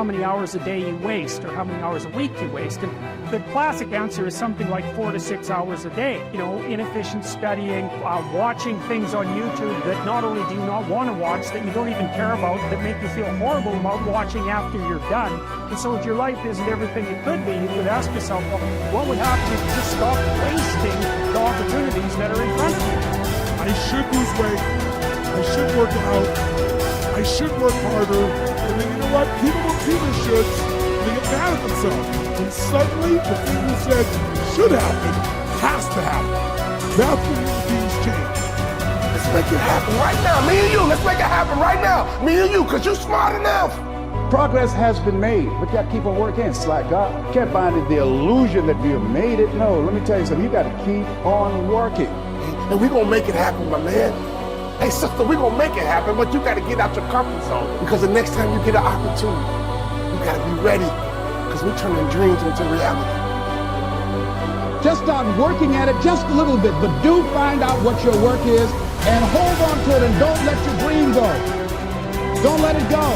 many hours a day you waste or how many hours a week you waste. And the classic answer is something like 4 to 6 hours a day. You know, inefficient studying, watching things on YouTube that not only do you not want to watch, that you don't even care about, that make you feel horrible about watching after you're done. And so if your life isn't everything it could be, you could ask yourself, well, what would happen if you just stopped wasting the opportunities that are in front of you? I should lose weight. I should work out. I should work harder. And then you know what? People don't see their shoulds. They get mad at themselves. And suddenly the thing you said should happen has to happen. That's when human beings change. Let's make it happen right now. Me and you, let's make it happen right now. Me and you, because you're smart enough. Progress has been made, but you got to keep on working. It's like God can't find the illusion that you have made it. No, let me tell you something. You got to keep on working. And we're going to make it happen, my man. Hey, sister, we're going to make it happen, but you got to get out your comfort zone. Because the next time you get an opportunity, you got to be ready. Because we're turning dreams into reality. Just start working at it just a little bit, but do find out what your work is and hold on to it and don't let your dream go. Don't let it go.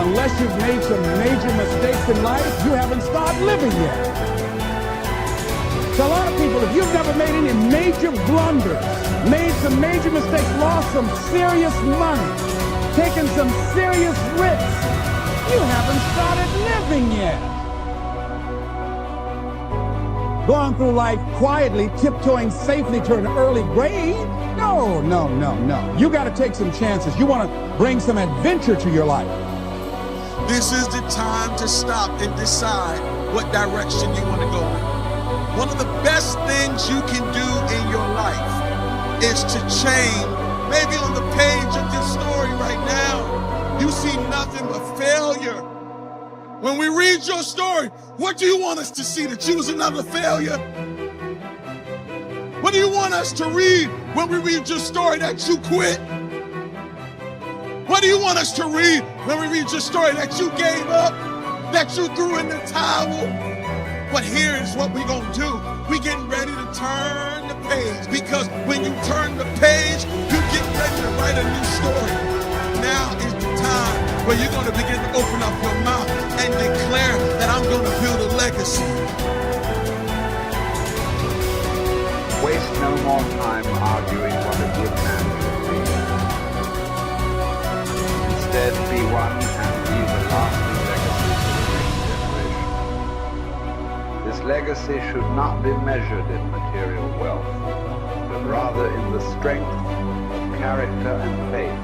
Unless you've made some major mistakes in life, you haven't started living yet. So a lot of people, if you've never made any major blunders, made some major mistakes, lost some serious money, taken some serious risks, you haven't started living yet. Going through life quietly, tiptoeing safely to an early grave? No, no, no, no. You got to take some chances. You want to bring some adventure to your life. This is the time to stop and decide what direction you want to go in. One of the best things you can do in your life is to change. Maybe on the page of this story right now, you see nothing but failure. When we read your story, what do you want us to see? That you was another failure? What do you want us to read when we read your story? That you quit? What do you want us to read when we read your story? That you gave up? That you threw in the towel? But here is what we're going to do. We're getting ready to turn the page, because when you turn the page, you get ready to write a new story. Now is the time where you're going to begin to open up your mouth and declare that I'm going to build a legacy. Waste no more time arguing what a good man should be. Instead, be one and leave a lasting legacy for the next generation. This legacy should not be measured in material wealth, but rather in the strength of character and faith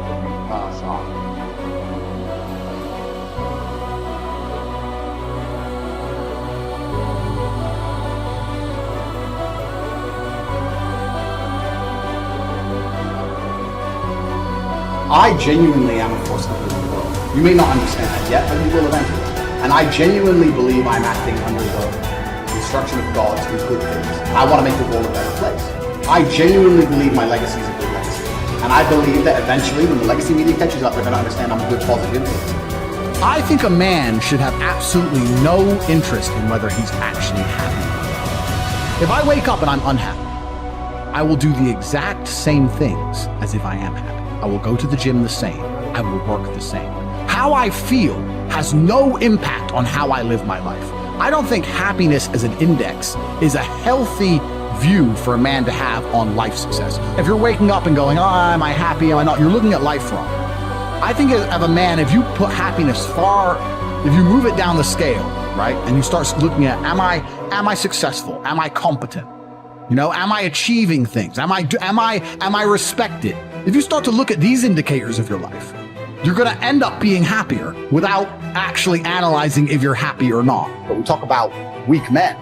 that you pass on. I genuinely am a force for good in the world. You may not understand that yet, but you will eventually. And I genuinely believe I'm acting under the instruction of God to do good things. I want to make the world a better place. I genuinely believe my legacy is a good legacy. And I believe that eventually, when the legacy media catches up, they're going to understand I'm a good, positive influence. I think a man should have absolutely no interest in whether he's actually happy. If I wake up and I'm unhappy, I will do the exact same things as if I am happy. I will go to the gym the same. I will work the same. How I feel has no impact on how I live my life. I don't think happiness as an index is a healthy view for a man to have on life success. If you're waking up and going, oh, am I happy, am I not? You're looking at life wrong. I think of a man, if you put happiness if you move it down the scale, right? And you start looking at, am I successful? Am I competent? You know, am I achieving things? Am I respected? If you start to look at these indicators of your life, you're going to end up being happier without actually analyzing if you're happy or not. But we talk about weak men.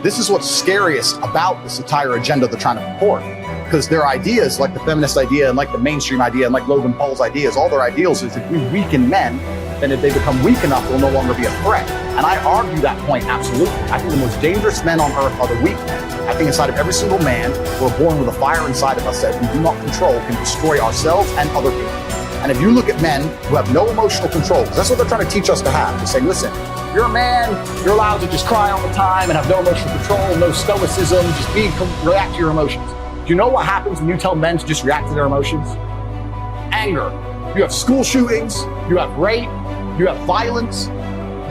This is what's scariest about this entire agenda they're trying to purport. Because their ideas, like the feminist idea and like the mainstream idea and like Logan Paul's ideas, all their ideals is if we weaken men, then if they become weak enough, they'll no longer be a threat. And I argue that point absolutely. I think the most dangerous men on earth are the weak men. I think inside of every single man, we're born with a fire inside of us that we do not control can destroy ourselves and other people. And if you look at men who have no emotional control, because that's what they're trying to teach us to have. They're saying, listen, you're a man, you're allowed to just cry all the time and have no emotional control, no stoicism, just react to your emotions. Do you know what happens when you tell men to just react to their emotions? Anger. You have school shootings, you have rape, You have violence.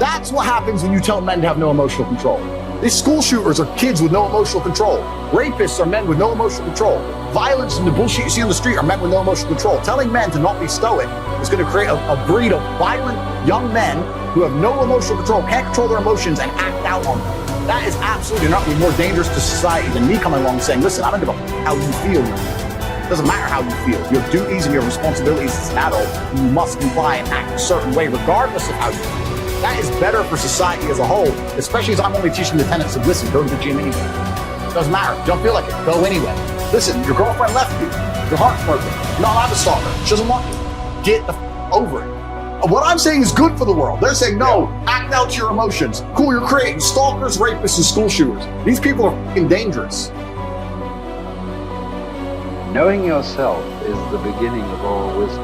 That's what happens when you tell men to have no emotional control. These school shooters are kids with no emotional control. Rapists are men with no emotional control. Violence and the bullshit you see on the street are men with no emotional control. Telling men to not be stoic is going to create a breed of violent young men who have no emotional control, can't control their emotions, and act out on them. That is absolutely not more dangerous to society than me coming along and saying, listen, I don't give a how you feel. It doesn't matter how you feel. Your duties and your responsibilities as an adult, you must comply and act a certain way regardless of how you feel. That is better for society as a whole, especially as I'm only teaching the tenets of, listen, go to the gym anyway. It doesn't matter. You don't feel like it. Go anyway. Listen, your girlfriend left you. Your heart's broken. You're not allowed to stalk her. She doesn't want you. Get the over it. What I'm saying is good for the world. They're saying, no, act out your emotions. Cool, you're creating stalkers, rapists, and school shooters. These people are fucking dangerous. Knowing yourself is the beginning of all wisdom.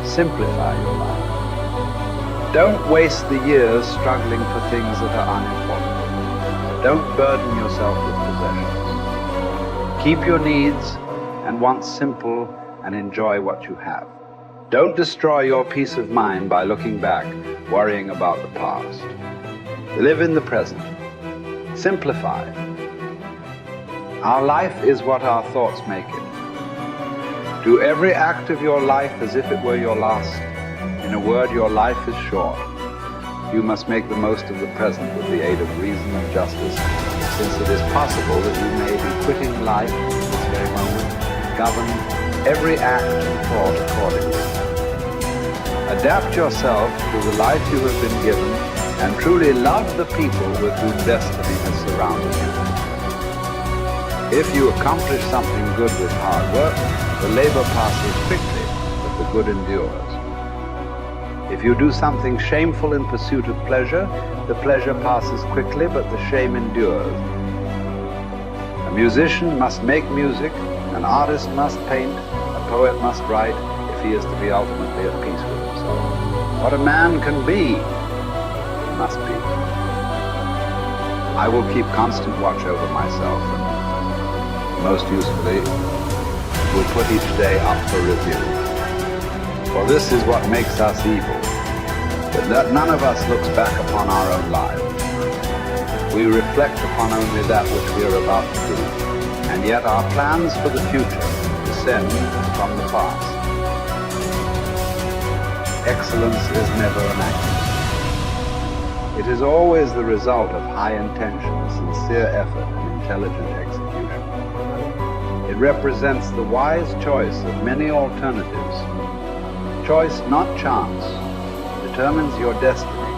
Simplify your life. Don't waste the years struggling for things that are unimportant. Don't burden yourself with possessions. Keep your needs and wants simple and enjoy what you have. Don't destroy your peace of mind by looking back, worrying about the past. Live in the present. Simplify. Our life is what our thoughts make it. Do every act of your life as if it were your last. In a word, your life is short. You must make the most of the present with the aid of reason and justice, since it is possible that you may be quitting life at this very moment. Govern every act and thought accordingly. Adapt yourself to the life you have been given and truly love the people with whom destiny has surrounded you. If you accomplish something good with hard work, the labor passes quickly, but the good endures. If you do something shameful in pursuit of pleasure, the pleasure passes quickly, but the shame endures. A musician must make music, an artist must paint, a poet must write, if he is to be ultimately at peace with himself. What a man can be, he must be. I will keep constant watch over myself, and most usefully, will put each day up for review. For this is what makes us evil, that none of us looks back upon our own lives. We reflect upon only that which we are about to do, and yet our plans for the future descend from the past. Excellence is never an accident. It is always the result of high intention, sincere effort, and intelligent execution. It represents the wise choice of many alternatives. Choice, not chance, determines your destiny.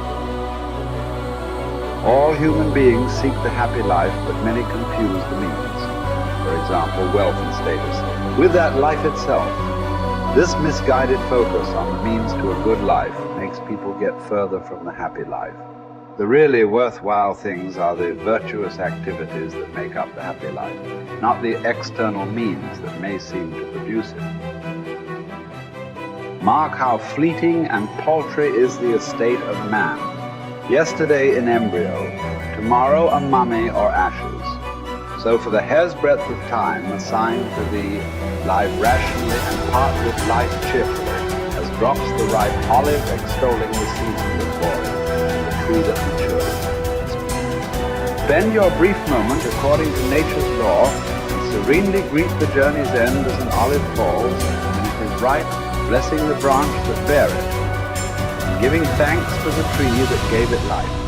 All human beings seek the happy life, but many confuse the means. For example, wealth and status, with that life itself. This misguided focus on the means to a good life makes people get further from the happy life. The really worthwhile things are the virtuous activities that make up the happy life, not the external means that may seem to produce it. Mark how fleeting and paltry is the estate of man. Yesterday an embryo, tomorrow a mummy or ashes. So for the hair's breadth of time assigned to thee, live rationally and part with life cheerfully, as drops the ripe olive extolling the season that bore it, and the tree that matured. Spend your brief moment according to nature's law, and serenely greet the journey's end as an olive falls, when it is ripe, blessing the branch that bare it, and giving thanks to the tree that gave it life.